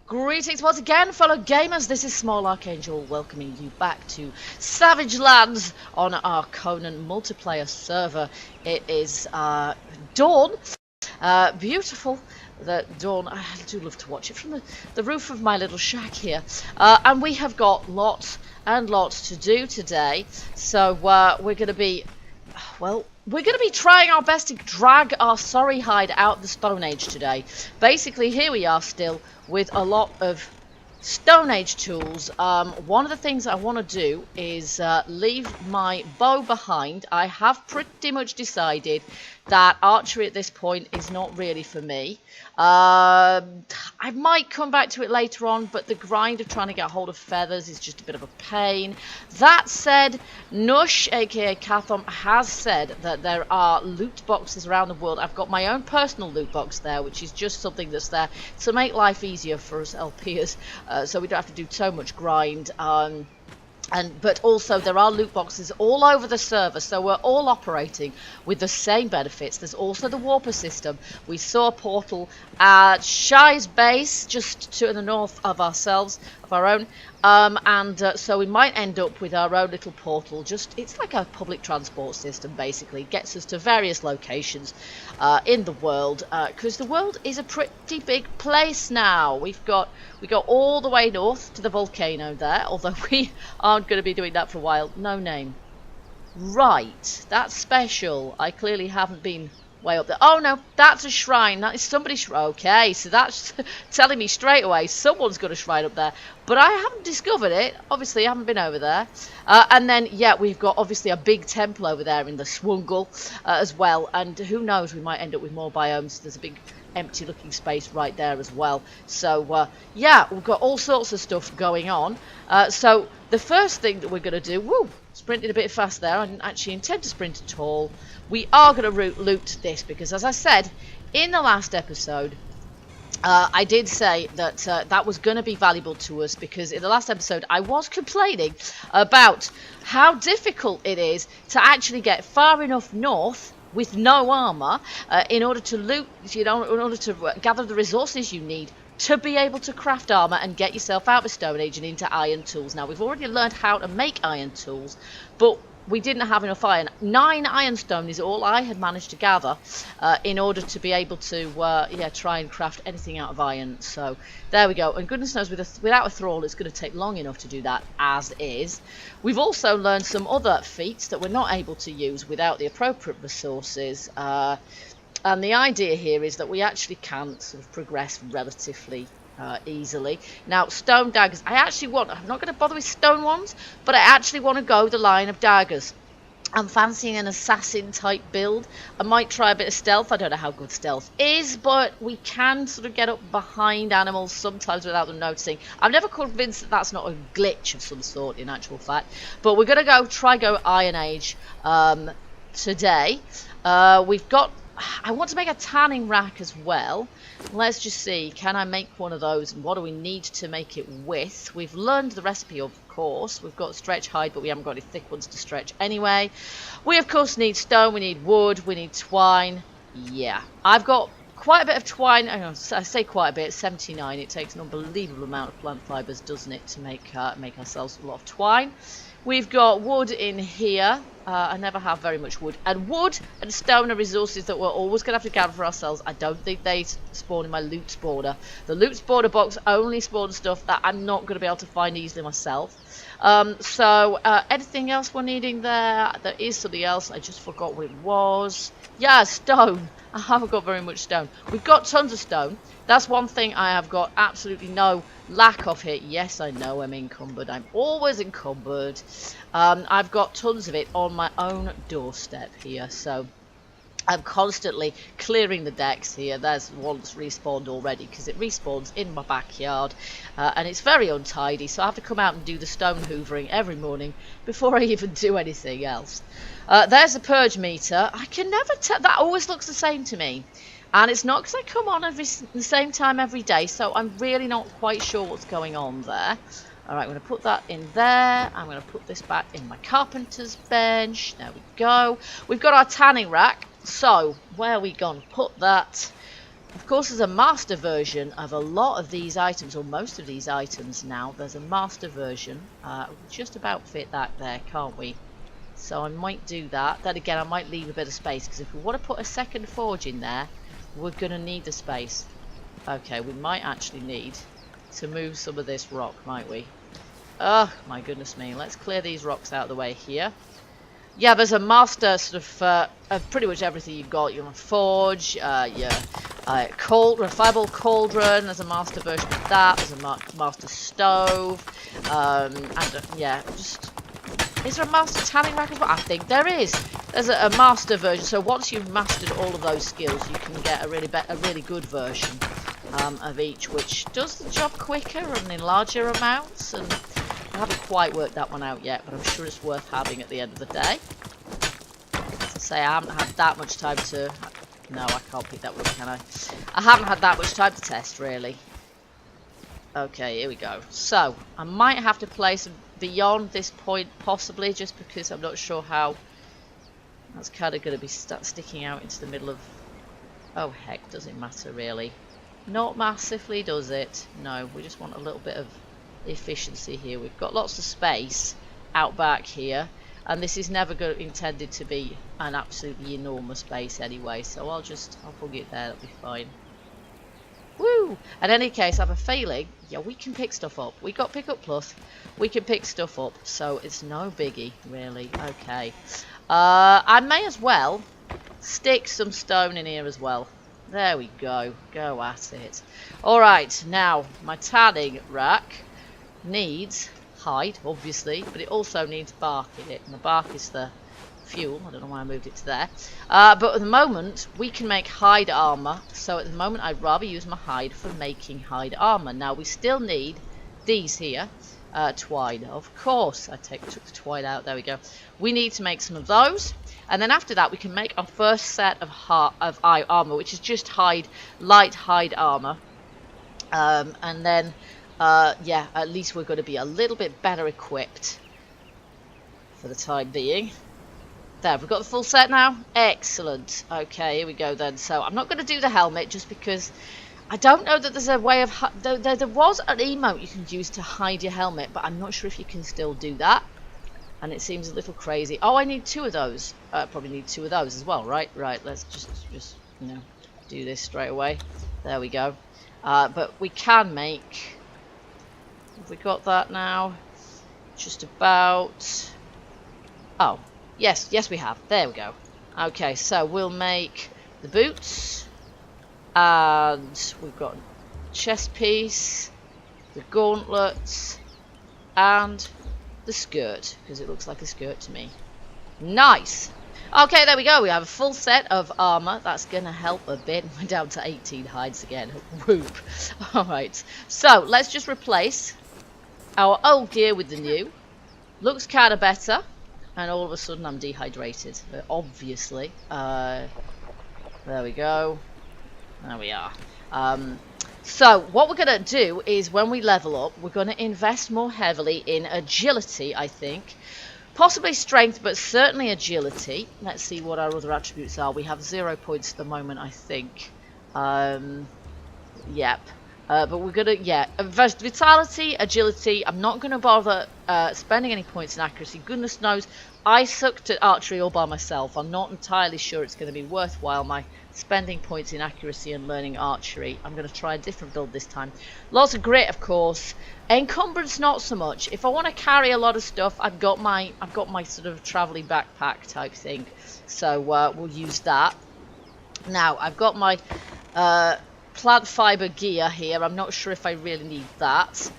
Greetings once again, fellow gamers. This is Small Archangel welcoming you back to Savage Lands on our Conan multiplayer server. It is dawn. Beautiful. The dawn. I do love to watch it from the roof of my little shack here. And we have got lots and lots to do today. So we're going to be, well, we're going to be trying our best to drag our sorry hide out the Stone Age today. Basically, here we are still with a lot of Stone Age tools. One of the things I want to do is leave my bow behind. I have pretty much decided that archery at this point is not really for me. I might come back to it later on, but the grind of trying to get hold of feathers is just a bit of a pain. That said, Nush, aka Cathom, has said that there are loot boxes around the world. I've got my own personal loot box there, which is just something that's there to make life easier for us LPers, so we don't have to do so much grind. But also there are loot boxes all over the server, so we're all operating with the same benefits. There's also the warper system. We saw a portal at Shy's base, just to the north of ourselves, of our own, so we might end up with our own little portal. It's like a public transport system, basically. It gets us to various locations in the world, because the world is a pretty big place now. We go all the way north to the volcano there, although we aren't going to be doing that for a while. No name. Right, that's special. I clearly haven't been way up there. Oh no, that's a shrine. That is somebody's shrine. Okay, so that's telling me straight away someone's got a shrine up there, but I haven't discovered it. Obviously, I haven't been over there. And then, yeah, we've got obviously a big temple over there in the Swungle as well. And who knows, we might end up with more biomes. There's a big empty looking space right there as well. So yeah, we've got all sorts of stuff going on. So the first thing that we're going to do, sprinted a bit fast there. I didn't actually intend to sprint at all. We are going to loot this because, as I said in the last episode, I did say that that was going to be valuable to us, because in the last episode I was complaining about how difficult it is to actually get far enough north with no armor in order to loot, in order to gather the resources you need to be able to craft armor and get yourself out of Stone Age and into iron tools. Now, we've already learned how to make iron tools, but we didn't have enough iron. 9 ironstone is all I had managed to gather in order to be able to try and craft anything out of iron. So there we go. And goodness knows, without a thrall, it's going to take long enough to do that as is. We've also learned some other feats that we're not able to use without the appropriate resources. And the idea here is that we actually can sort of progress relatively easily. Now, stone daggers, I'm not going to bother with stone ones, but I actually want to go the line of daggers. I'm fancying an assassin type build. I might try a bit of stealth. I don't know how good stealth is, but we can sort of get up behind animals sometimes without them noticing. I'm never convinced that that's not a glitch of some sort in actual fact, but we're going to try Iron Age today. I want to make a tanning rack as well. Let's just see, can I make one of those, and what do we need to make it with? We've learned the recipe, of course. We've got stretch hide, but we haven't got any thick ones to stretch anyway. We of course need stone, we need wood, we need twine. Yeah, I've got quite a bit of twine. I say quite a bit, 79. It takes an unbelievable amount of plant fibers, doesn't it, to make ourselves a lot of twine. We've got wood in here. I never have very much wood. And wood and stone are resources that we're always going to have to gather for ourselves. I don't think they spawn in my loot spawner. The loot spawner box only spawns stuff that I'm not going to be able to find easily myself. Anything else we're needing there? There is something else. I just forgot what it was. Yeah, stone. I haven't got very much stone. We've got tons of stone. That's one thing I have got absolutely no lack of here. Yes, I know I'm encumbered. I'm always encumbered. I've got tons of it on my own doorstep here, so I'm constantly clearing the decks here. There's one that's respawned already because it respawns in my backyard, and it's very untidy, so I have to come out and do the stone hoovering every morning before I even do anything else. There's a purge meter. I can never tell. That always looks the same to me. And it's not because I come on the same time every day, so I'm really not quite sure what's going on there. Alright, I'm going to put that in there. I'm going to put this back in my carpenter's bench. There we go. We've got our tanning rack. So, where are we going to put that? Of course, there's a master version of a lot of these items, or most of these items now. There's a master version. Just about fit that there, can't we? So I might do that. Then again, I might leave a bit of space, because if we want to put a second forge in there, we're going to need the space. Okay, we might actually need to move some of this rock, might we? Oh, my goodness me. Let's clear these rocks out of the way here. Yeah, there's a master sort of pretty much everything you've got. You're on forge, your fireball cauldron. There's a master version of that. There's a master stove, yeah, just. Is there a master tanning rack as well? I think there is. There's a master version. So once you've mastered all of those skills, you can get a really good version of each, which does the job quicker and in larger amounts. And I haven't quite worked that one out yet, but I'm sure it's worth having at the end of the day. As I say, I haven't had that much time to... No, I can't pick that one up, can I? I haven't had that much time to test, really. Okay, here we go. So, I might have to place them beyond this point, possibly, just because I'm not sure how... That's kind of going to be sticking out into the middle of... Oh, heck, does it matter, really? Not massively, does it? No, we just want a little bit of efficiency here. We've got lots of space out back here, and this is never intended to be an absolutely enormous base anyway, so I'll plug it there, that'll be fine. Woo! In any case, I have a feeling, yeah, we can pick stuff up. We got pick up plus, we can pick stuff up, so it's no biggie, really. Okay. I may as well stick some stone in here as well. There we go. Go at it. Alright, now, my tanning rack needs hide, obviously, but it also needs bark in it, and the bark is the fuel. I don't know why I moved it to there. But at the moment, we can make hide armor, so at the moment I'd rather use my hide for making hide armor. Now, we still need these here, twine. Of course, I took the twine out. There we go. We need to make some of those, and then after that, we can make our first set of eye armor, which is just light hide armor, and then yeah, at least we're going to be a little bit better equipped for the time being. There, we've got the full set now. Excellent. Okay, here we go then. So I'm not going to do the helmet just because I don't know that there's a way of... There was an emote you can use to hide your helmet, but I'm not sure if you can still do that. And it seems a little crazy. Oh, I need two of those. Probably need two of those as well, right? Right, let's just you know, do this straight away. There we go. But we can make... Have we got that now? Just about... Oh, yes we have. There we go. Okay, so we'll make the boots. And we've got chest piece, the gauntlets, and the skirt, because it looks like a skirt to me. Nice! Okay, there we go. We have a full set of armor. That's going to help a bit. We're down to 18 hides again. Whoop. Alright, so let's just replace our old gear with the new. Looks kind of better. And all of a sudden I'm dehydrated. Obviously. There we go. There we are. So what we're going to do is when we level up, we're going to invest more heavily in agility, I think. Possibly strength, but certainly agility. Let's see what our other attributes are. We have 0 points at the moment, I think. Yep. But we're going to, yeah, vitality, agility. I'm not going to bother spending any points in accuracy. Goodness knows, I sucked at archery all by myself. I'm not entirely sure it's going to be worthwhile my spending points in accuracy and learning archery. I'm going to try a different build this time. Lots of grit, of course. Encumbrance, not so much. If I want to carry a lot of stuff, I've got my sort of traveling backpack type thing. So we'll use that. Now I've got my plant fiber gear here. I'm not sure if I really need that,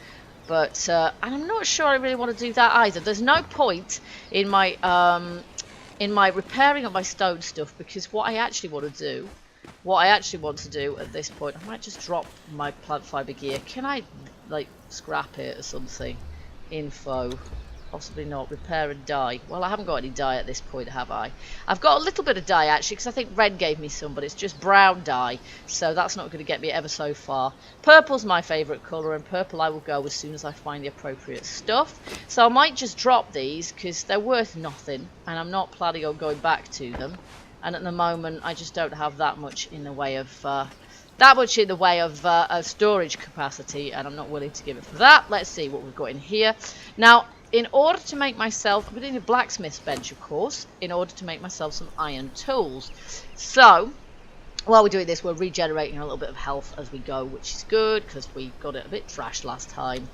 but and I'm not sure I really want to do that either. There's no point in my repairing of my stone stuff, because what I actually want to do at this point, I might just drop my plant fiber gear. Can I like scrap it or something? Info. Possibly not. Repair and dye. Well, I haven't got any dye at this point, have I? I've got a little bit of dye, actually, because I think Red gave me some, but it's just brown dye, so that's not going to get me ever so far. Purple's my favourite colour, and purple I will go as soon as I find the appropriate stuff. So I might just drop these, because they're worth nothing, and I'm not planning on going back to them. And at the moment, I just don't have that much in the way of that much in the way of storage capacity, and I'm not willing to give it for that. Let's see what we've got in here. Now, in order to make myself, I'm going to need a blacksmith's bench, of course, in order to make myself some iron tools. So, while we're doing this, we're regenerating a little bit of health as we go, which is good, because we got it a bit trashed last time.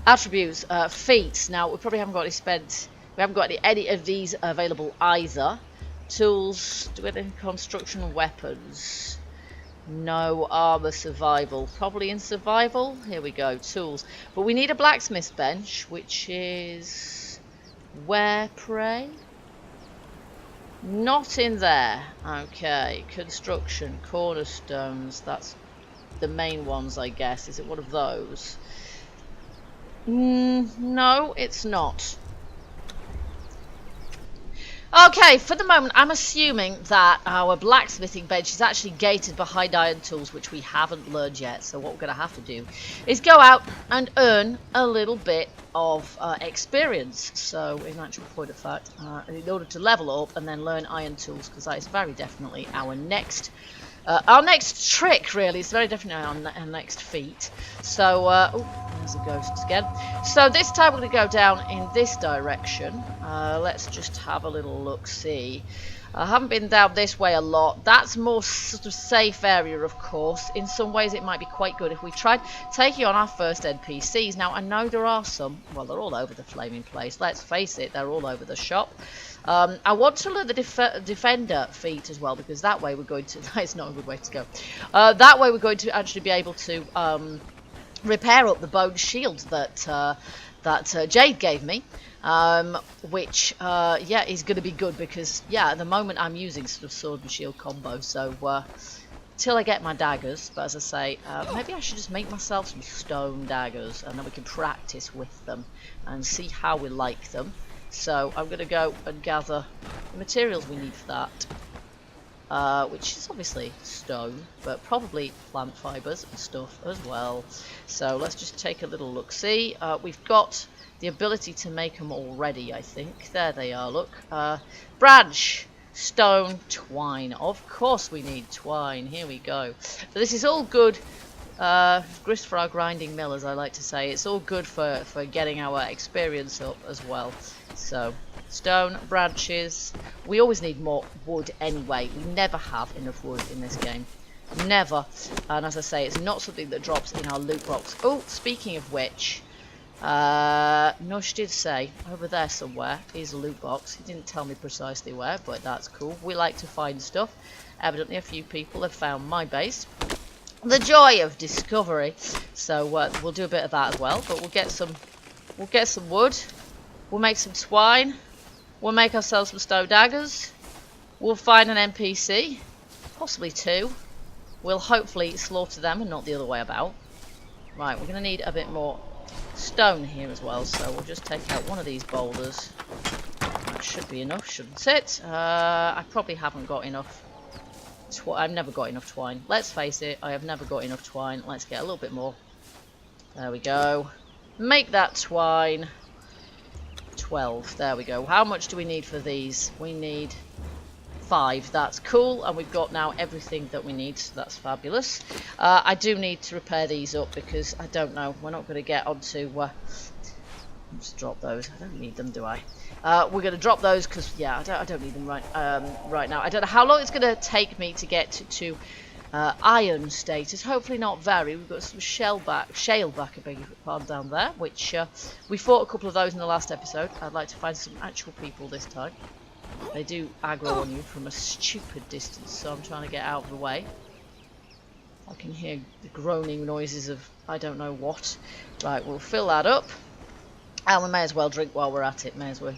Attributes, feats. Now, we probably haven't got any of these available either. Tools, do we have any construction weapons? No. Armour, survival. Probably in survival. Here we go, tools. But we need a blacksmith's bench, which is... where, pray? Not in there. Okay, construction, cornerstones. That's the main ones, I guess. Is it one of those? No, it's not. Okay, for the moment, I'm assuming that our blacksmithing bench is actually gated behind iron tools, which we haven't learned yet. So what we're going to have to do is go out and earn a little bit of experience. So, in actual point of fact, in order to level up and then learn iron tools, because that is very definitely our next trick, really. It's very definitely our next feat. So, oh, there's a ghost again. So this time we're going to go down in this direction. Let's just have a little look-see. I haven't been down this way a lot. That's more sort of safe area, of course. In some ways it might be quite good if we tried taking on our first NPCs. Now, I know there are some. Well, they're all over the flaming place. Let's face it, they're all over the shop. I want to learn the defender feat as well, because that way we're going to... that is not a good way to go. That way we're going to actually be able to repair up the bone shield that Jade gave me. Which, yeah, is going to be good because, yeah, at the moment I'm using sort of sword and shield combo, so till I get my daggers. But as I say, maybe I should just make myself some stone daggers, and then we can practice with them and see how we like them. So I'm going to go and gather the materials we need for that, which is obviously stone, but probably plant fibres and stuff as well. So let's just take a little look-see. We've got the ability to make them already, I think. There they are, look. Branch, stone, twine. Of course we need twine. Here we go. So this is all good grist for our grinding mill, as I like to say. It's all good for getting our experience up as well. So, stone, branches. We always need more wood anyway. We never have enough wood in this game. Never. And as I say, it's not something that drops in our loot box. Oh, speaking of which... Nush did say over there somewhere is a loot box. He didn't tell me precisely where, but that's cool. We like to find stuff. Evidently a few people have found my base. The joy of discovery. So we'll do a bit of that as well, but we'll get some wood. We'll make some twine. We'll make ourselves some stone daggers. We'll find an NPC, possibly two. We'll hopefully slaughter them and not the other way about. Right, we're going to need a bit more stone here as well, so we'll just take out one of these boulders. That should be enough, shouldn't it? I probably haven't got enough. I've never got enough twine. Let's face it, I have never got enough twine. Let's get a little bit more. There we go. Make that twine. 12. There we go. How much do we need for these? We need 5. That's cool, and we've got now everything that we need, so that's fabulous. I do need to repair these up because I don't know, we're not going to get onto let's drop those. I don't need them, do I? We're going to drop those because, yeah, I don't need them right now. I don't know how long it's going to take me to get to iron status. Hopefully not very. We've got some shale back, I beg your pardon, down there, which we fought a couple of those in the last episode. I'd like to find some actual people this time. They do aggro on you from a stupid distance, so I'm trying to get out of the way. I can hear the groaning noises of I don't know what. Right, we'll fill that up. And we may as well drink while we're at it, may as well.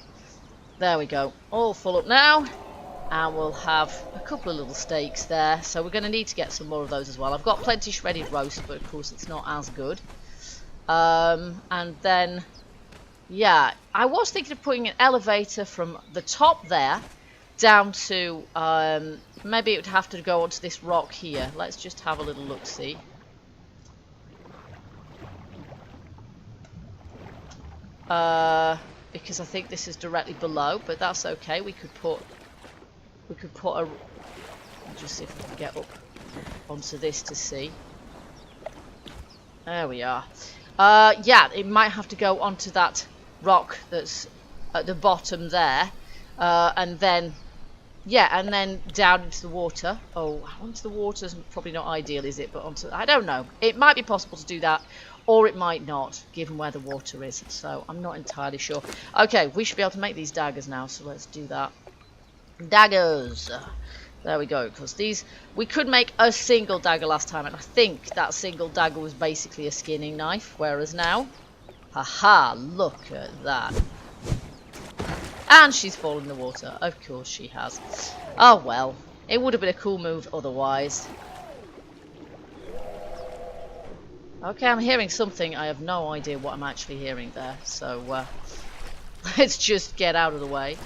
There we go. All full up now. And we'll have a couple of little steaks there. So we're going to need to get some more of those as well. I've got plenty shredded roast, but of course it's not as good. And then... yeah, I was thinking of putting an elevator from the top there down to, maybe it would have to go onto this rock here. Let's just have a little look-see. Because I think this is directly below, but that's okay. We could put a, just see if we can get up. onto this to see. There we are. Yeah, it might have to go onto that rock that's at the bottom there, and then, yeah, and then down into the water. Oh, onto the water's probably not ideal, is it? But onto, I don't know. It might be possible to do that, or it might not, given where the water is. So I'm not entirely sure. Okay, we should be able to make these daggers now, so let's do that. Daggers. There we go, because these, we could make a single dagger last time, and I think that single dagger was basically a skinning knife, whereas now, haha, look at that. And she's fallen in the water, of course she has. Oh well, it would have been a cool move otherwise. Okay, I'm hearing something, I have no idea what I'm actually hearing there, so let's just get out of the way.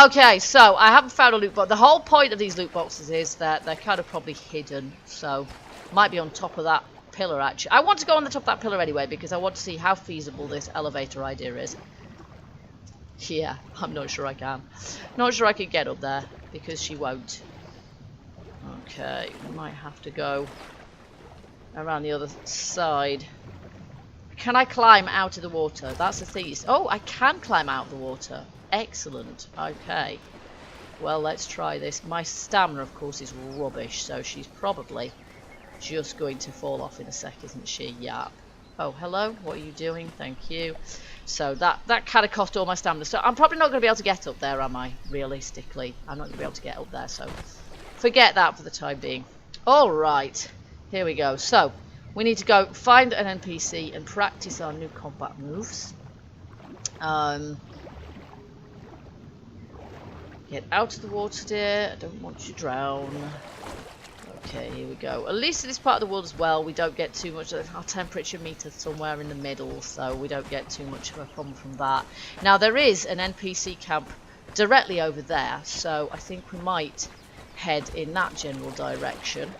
Okay, so I haven't found a loot box. The whole point of these loot boxes is that they're kind of probably hidden. So, might be on top of that pillar, actually. I want to go on the top of that pillar anyway, because I want to see how feasible this elevator idea is. Yeah, I'm not sure I can. Not sure I can get up there, because she won't. Okay, we might have to go around the other side. Can I climb out of the water? That's the thing. Oh, I can climb out of the water. Excellent. Okay. Well, let's try this. My stamina, of course, is rubbish, so she's probably just going to fall off in a sec, isn't she? Yeah. Oh, hello. What are you doing? Thank you. So that kind of cost all my stamina. So I'm probably not going to be able to get up there, am I? Realistically, I'm not going to be able to get up there. So forget that for the time being. All right. Here we go. So we need to go find an NPC and practice our new combat moves. Get out of the water, dear. I don't want you to drown. Okay, here we go. At least in this part of the world as well, we don't get too much. Our temperature meter somewhere in the middle, so we don't get too much of a problem from that. Now, there is an NPC camp directly over there, so I think we might head in that general direction.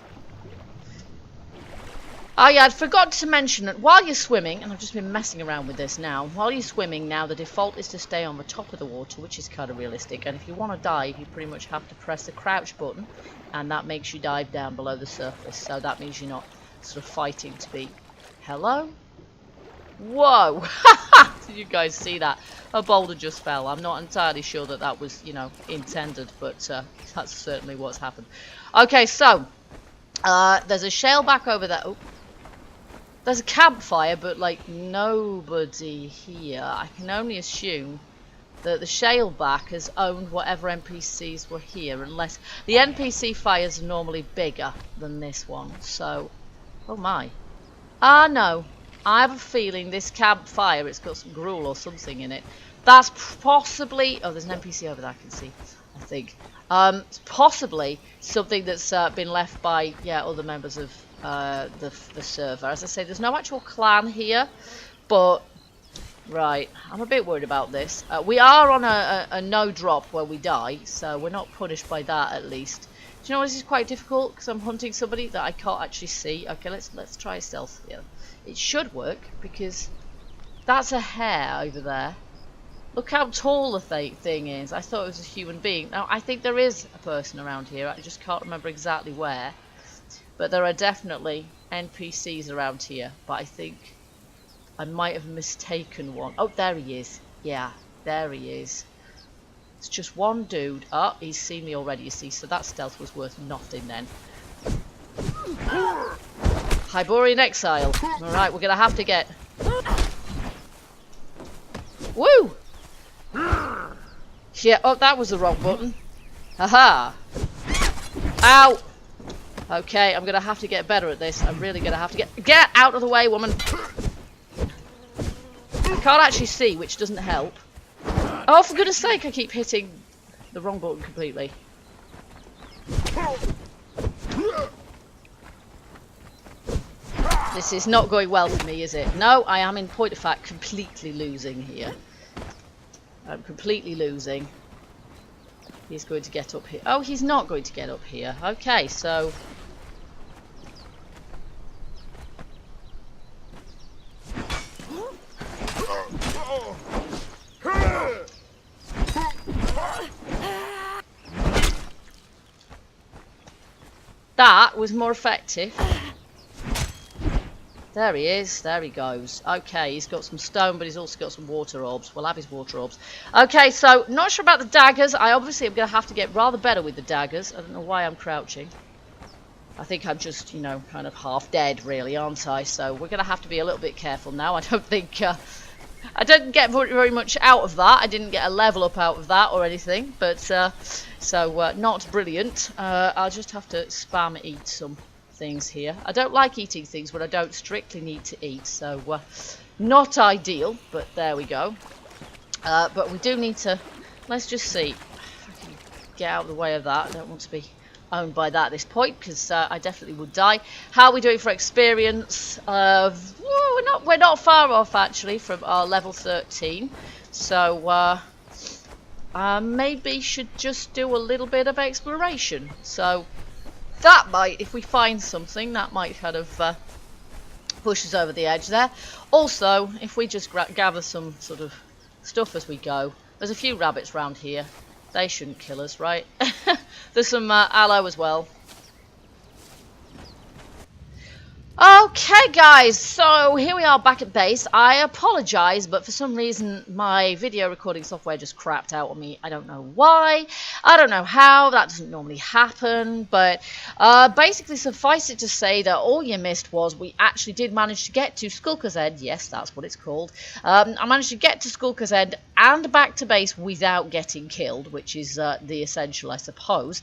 Oh yeah, I'd forgotten to mention that while you're swimming, and I've just been messing around with this now, while you're swimming now, the default is to stay on the top of the water, which is kind of realistic, and if you want to dive, you pretty much have to press the crouch button, and that makes you dive down below the surface, so that means you're not sort of fighting to be... Hello? Whoa! Did you guys see that? A boulder just fell. I'm not entirely sure that that was, you know, intended, but that's certainly what's happened. Okay, so, there's a shale back over there. Oh. There's a campfire, but like nobody here. I can only assume that the shaleback has owned whatever NPCs were here, unless the NPC fires are normally bigger than this one. So, oh my. Ah no, I have a feeling this campfire, it's got some gruel or something in it. That's possibly, oh, there's an NPC over there I can see, I think. It's possibly something that's been left by, yeah, other members of the server. As I say, there's no actual clan here, but right, I'm a bit worried about this. We are on a no drop where we die, so we're not punished by that at least. Do you know, this is quite difficult because I'm hunting somebody that I can't actually see. Okay, let's try stealth here. It should work because that's a hare over there. Look how tall the thing is. I thought it was a human being. Now, I think there is a person around here. I just can't remember exactly where. But there are definitely NPCs around here. But I think I might have mistaken one. Oh, there he is. Yeah, there he is. It's just one dude. Oh, he's seen me already, you see. So that stealth was worth nothing then. Hyborian Exile. Alright, we're going to have to get... Woo! Yeah, oh, that was the wrong button. Haha. Ow! Okay, I'm gonna have to get better at this. I'm really gonna have to get out of the way, woman. I can't actually see, which doesn't help. Oh, for goodness sake, I keep hitting the wrong button completely. This is not going well for me, is it? No, I am in point of fact completely losing here. I'm completely losing. He's going to get up here. Oh, he's not going to get up here. Okay, so... That was more effective. There he is. There he goes. Okay, he's got some stone, but he's also got some water orbs. We'll have his water orbs. Okay, so not sure about the daggers. I obviously am going to have to get rather better with the daggers. I don't know why I'm crouching. I think I'm just, you know, kind of half dead, really, aren't I? So we're going to have to be a little bit careful now. I don't think... I didn't get very much out of that. I didn't get a level up out of that or anything. But, so not brilliant. I'll just have to spam eat some things here. I don't like eating things when I don't strictly need to eat, so not ideal, but there we go. But we do need to, let's just see if I can get out of the way of that. I don't want to be owned by that at this point, because I definitely would die. How are we doing for experience? We're not far off actually from our level 13, so maybe should just do a little bit of exploration. So that might, if we find something, that might kind of push us over the edge there. Also, if we just gather some sort of stuff as we go. There's a few rabbits around here. They shouldn't kill us, right? There's some aloe as well. Okay guys, so here we are back at base. I apologise, but for some reason my video recording software just crapped out on me. I don't know why, I don't know how, that doesn't normally happen, but basically suffice it to say that all you missed was we actually did manage to get to Skulker's End. Yes, that's what it's called. I managed to get to Skulker's End and back to base without getting killed, which is the essential, I suppose.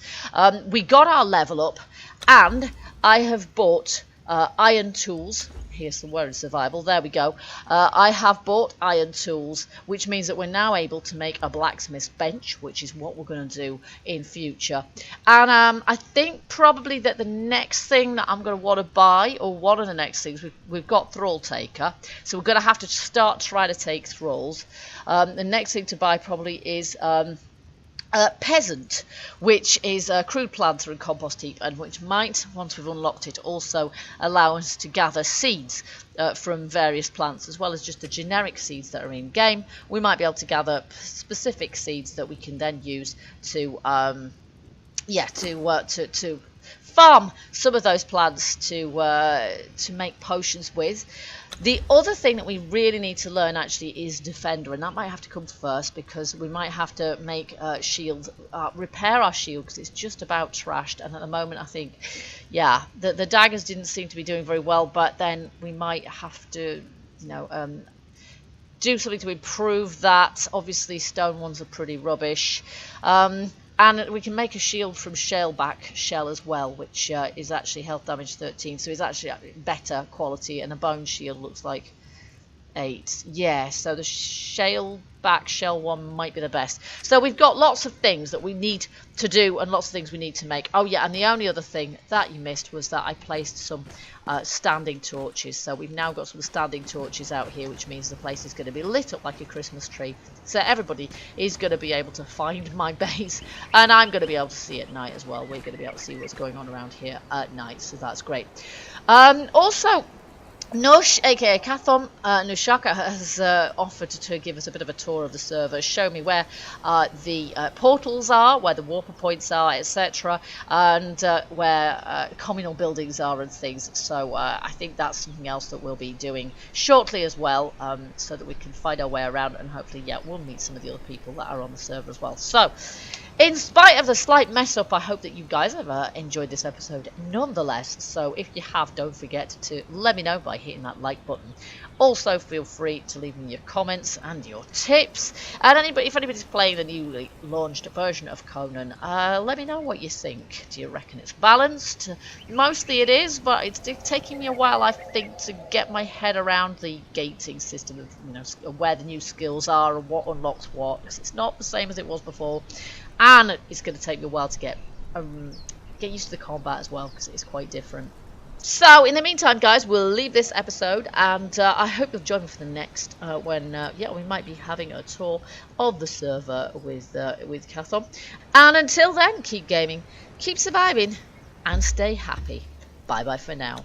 We got our level up, and I have bought iron tools. Here's the word, survival. There we go. I have bought iron tools, which means that we're now able to make a blacksmith's bench, which is what we're going to do in future. And I think probably that the next thing that I'm going to want to buy, or one of the next things, we've got Thrall Taker, so we're going to have to start trying to take thralls. The next thing to buy probably is Peasant, which is a crude planter and compost heap, and which might, once we've unlocked it, also allow us to gather seeds from various plants, as well as just the generic seeds that are in game. We might be able to gather specific seeds that we can then use to farm some of those plants to make potions with. The other thing that we really need to learn actually is Defender, and that might have to come first, because we might have to make shield, repair our shield, because it's just about trashed. And at the moment I think, yeah, the daggers didn't seem to be doing very well, but then we might have to, you know, do something to improve that. Obviously stone ones are pretty rubbish. And we can make a shield from shaleback shell as well, which is actually health damage 13, so it's actually better quality, and a bone shield looks like 8. Yeah, so the shaleback shell one might be the best. So we've got lots of things that we need to do and lots of things we need to make. Oh yeah, and the only other thing that you missed was that I placed some standing torches. So we've now got some standing torches out here, which means the place is going to be lit up like a Christmas tree. So everybody is going to be able to find my base, and I'm going to be able to see at night as well. We're going to be able to see what's going on around here at night, so that's great. Also, Nush, aka Kathon Nushaka, has offered to give us a bit of a tour of the server, show me where the portals are, where the warper points are, etc., and where communal buildings are and things. So I think that's something else that we'll be doing shortly as well, so that we can find our way around, and hopefully, yeah, we'll meet some of the other people that are on the server as well. So, in spite of the slight mess up, I hope that you guys have enjoyed this episode nonetheless. So if you have, don't forget to let me know by hitting that like button. Also, feel free to leave me your comments and your tips. And if anybody's playing the newly launched version of Conan, let me know what you think. Do you reckon it's balanced? Mostly it is, but it's taking me a while, I think, to get my head around the gating system of, you know, where the new skills are and what unlocks what. Because it's not the same as it was before. And it's going to take me a while to get used to the combat as well, because it's quite different. So in the meantime, guys, we'll leave this episode, and I hope you'll join me for the next when we might be having a tour of the server with Kathon. And until then, keep gaming, keep surviving, and stay happy. Bye bye for now.